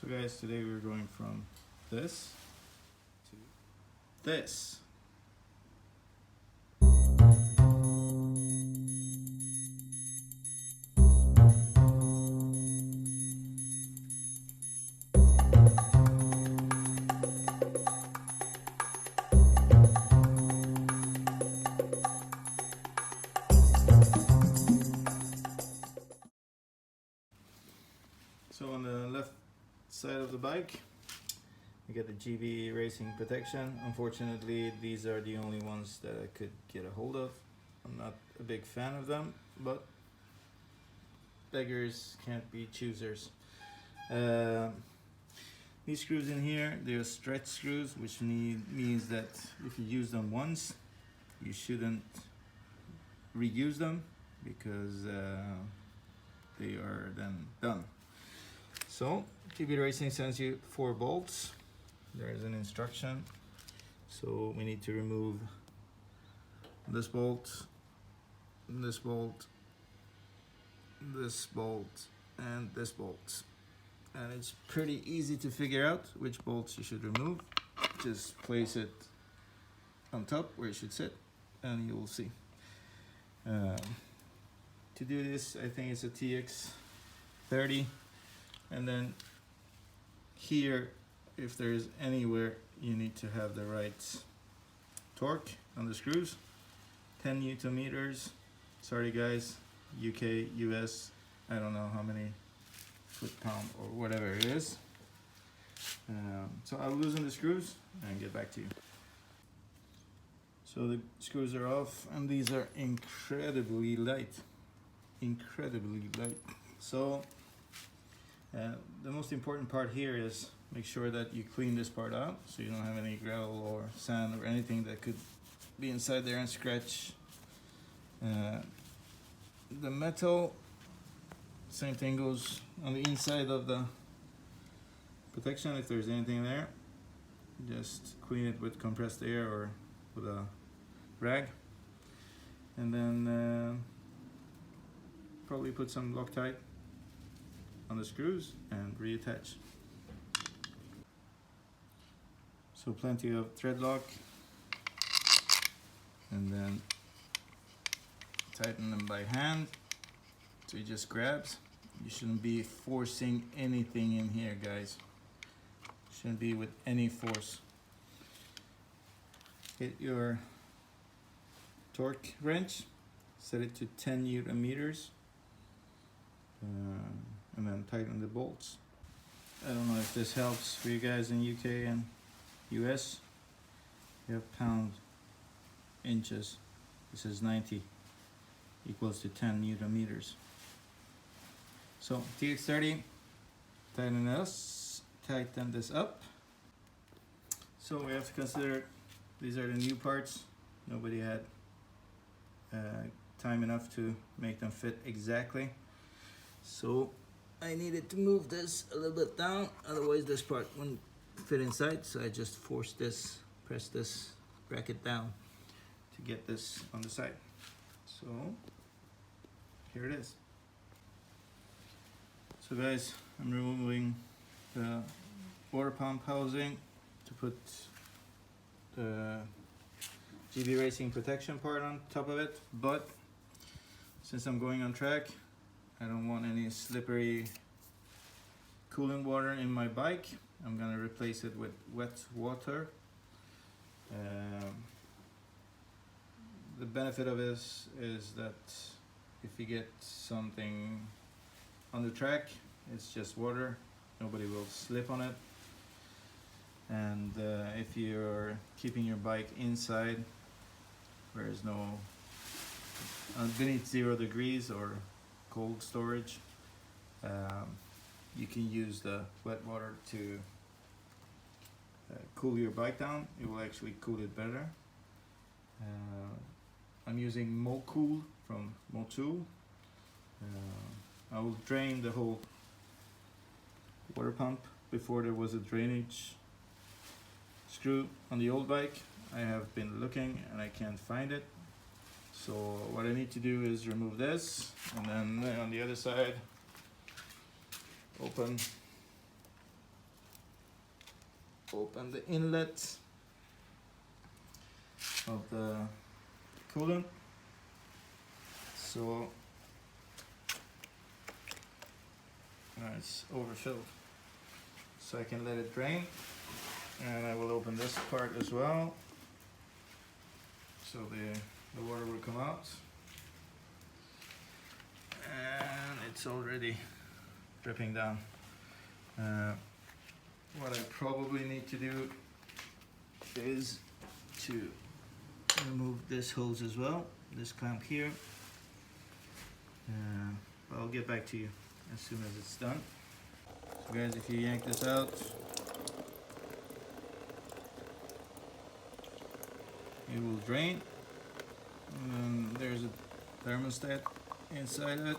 So guys, today we're going from this to this. So on the left side of the bike, you get the GB Racing protection. Unfortunately, these are the only ones that I could get a hold of. I'm not a big fan of them, but beggars can't be choosers. These screws in here, they're stretch screws, which means that if you use them once, you shouldn't reuse them because they are then done. So GB Racing sends you 4 bolts. There is an instruction. So we need to remove this bolt, this bolt, this bolt, and this bolt. And it's pretty easy to figure out which bolts you should remove. Just place it on top where it should sit and you will see. To do this, I think it's a TX30. And then here, if there's anywhere, you need to have the right torque on the screws. 10 Newton meters. Sorry guys, UK, US, I don't know how many foot-pound or whatever it is. So I'll loosen the screws and get back to you. So the screws are off and these are incredibly light. Incredibly light. So the most important part here is make sure that you clean this part out so you don't have any gravel or sand or anything that could be inside there and scratch. The metal, same thing goes on the inside of the protection. If there's anything there, just clean it with compressed air or with a rag, and then probably put some Loctite on the screws and reattach. So plenty of thread lock, and then tighten them by hand so it just grabs. You shouldn't be forcing anything in here, guys. Shouldn't be with any force. Hit your torque wrench, set it to 10 Newton meters, and then tighten the bolts. I don't know if this helps for you guys in UK and US. You have pound, inches. This is 90 equals to 10 Newton meters. So TX30, tighten this up. So we have to consider these are the new parts. Nobody had time enough to make them fit exactly. So I needed to move this a little bit down, otherwise this part wouldn't fit inside. So I just forced this, press this bracket down to get this on the side. So here it is. So guys, I'm removing the water pump housing to put the GB Racing protection part on top of it, but since I'm going on track, I don't want any slippery cooling water in my bike. I'm gonna replace it with wet water. The benefit of this is that if you get something on the track, it's just water. Nobody will slip on it. And if you're keeping your bike inside, where there's no beneath 0 degrees or cold storage, you can use the wet water to cool your bike down. It will actually cool it better. I'm using MoCool from Motul. I will drain the whole water pump. Before there was a drainage screw on the old bike. I have been looking and I can't find it. So what I need to do is remove this, and then on the other side open open the inlet of the coolant. So it's overfilled, so I can let it drain, and I will open this part as well, so the water will come out. And it's already dripping down. What I probably need to do is to remove this hose as well, this clamp here. I'll get back to you as soon as it's done. So guys, if you yank this out, it will drain. And then there's a thermostat inside it.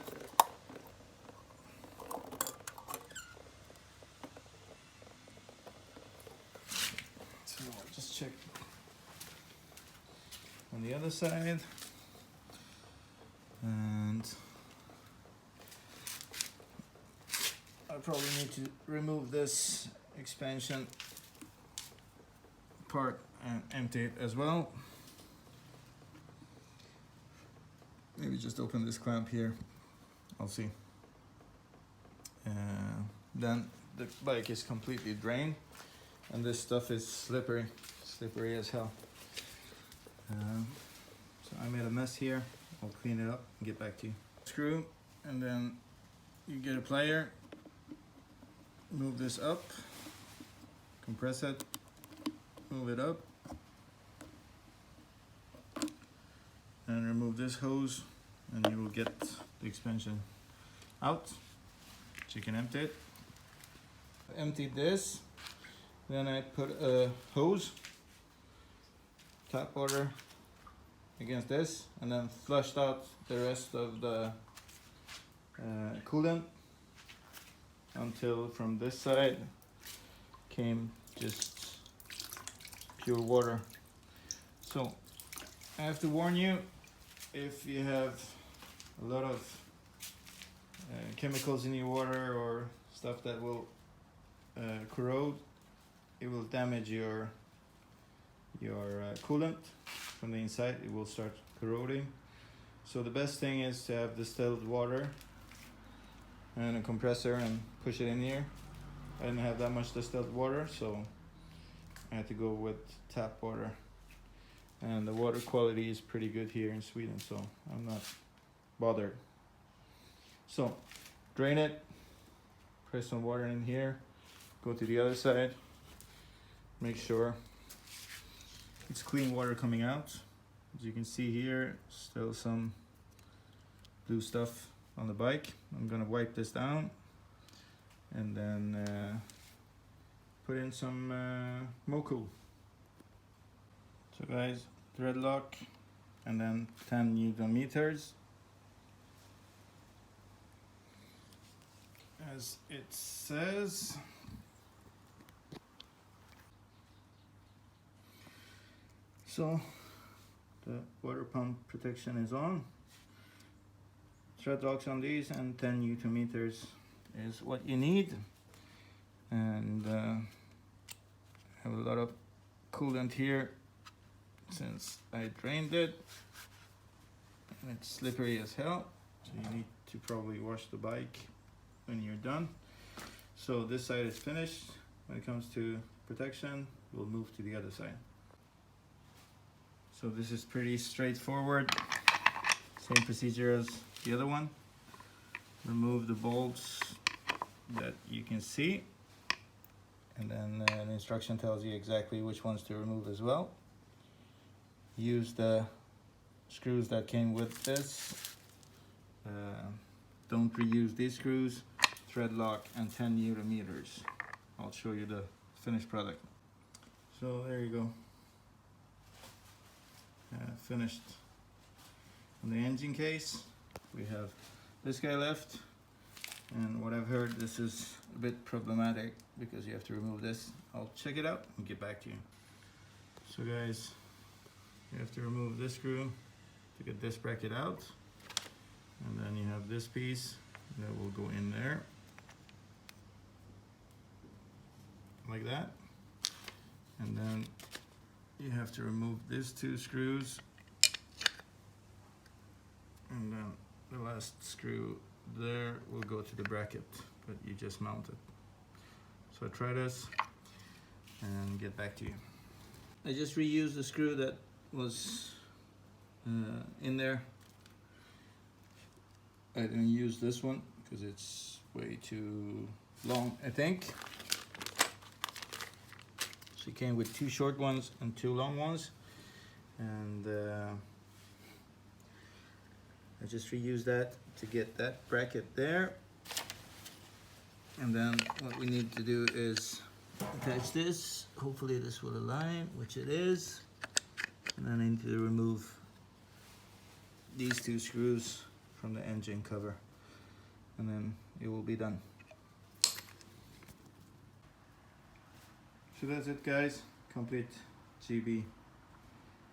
So I'll just check on the other side, and I probably need to remove this expansion part and empty it as well. Maybe just open this clamp here, I'll see. Then the bike is completely drained, and this stuff is slippery as hell. So I made a mess here. I'll clean it up and get back to you. Screw, and then you get a plier, move this up, compress it, move it up, and remove this hose, and you will get the expansion out. So you can empty it. I emptied this, then I put a hose, tap water against this, and then flushed out the rest of the coolant until from this side came just pure water. So I have to warn you, if you have a lot of chemicals in your water or stuff that will corrode, it will damage your coolant from the inside. It will start corroding. So the best thing is to have distilled water and a compressor and push it in here. I didn't have that much distilled water, so I had to go with tap water. And the water quality is pretty good here in Sweden, so I'm not bothered. So drain it, press some water in here, go to the other side, make sure it's clean water coming out. As you can see here, still some blue stuff on the bike. I'm gonna wipe this down and then put in some Moku. So guys, thread lock and then 10 Newton meters. As it says. So the water pump protection is on. Thread locks on these, and 10 Newton meters is what you need. And I have a lot of coolant here since I drained it, and it's slippery as hell, so you need to probably wash the bike when you're done. So this side is finished. When it comes to protection, we'll move to the other side. So this is pretty straightforward, same procedure as the other one. Remove the bolts that you can see, and then the instruction tells you exactly which ones to remove as well. Use the screws that came with this. Don't reuse these screws. Thread lock and 10 Newton meters. I'll show you the finished product. So there you go. Finished on the engine case. We have this guy left, and what I've heard, this is a bit problematic because you have to remove this. I'll check it out and get back to you. So guys, you have to remove this screw to get this bracket out, and then you have this piece that will go in there like that. And then you have to remove these two screws, and then the last screw there will go to the bracket, but you just mount it. So try this and get back to you. I just reused the screw that was in there. I didn't use this one because it's way too long, I think. She came with 2 short ones and 2 long ones, and I just reused that to get that bracket there. And then what we need to do is attach this. Hopefully this will align, which it is. And then I need to remove these 2 screws from the engine cover, and then it will be done. So that's it, guys. Complete GB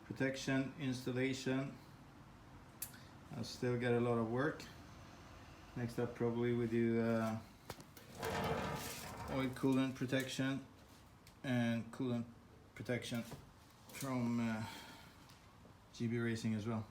protection installation. I still got a lot of work. Next up, probably we do oil coolant protection and coolant protection from GB Racing as well.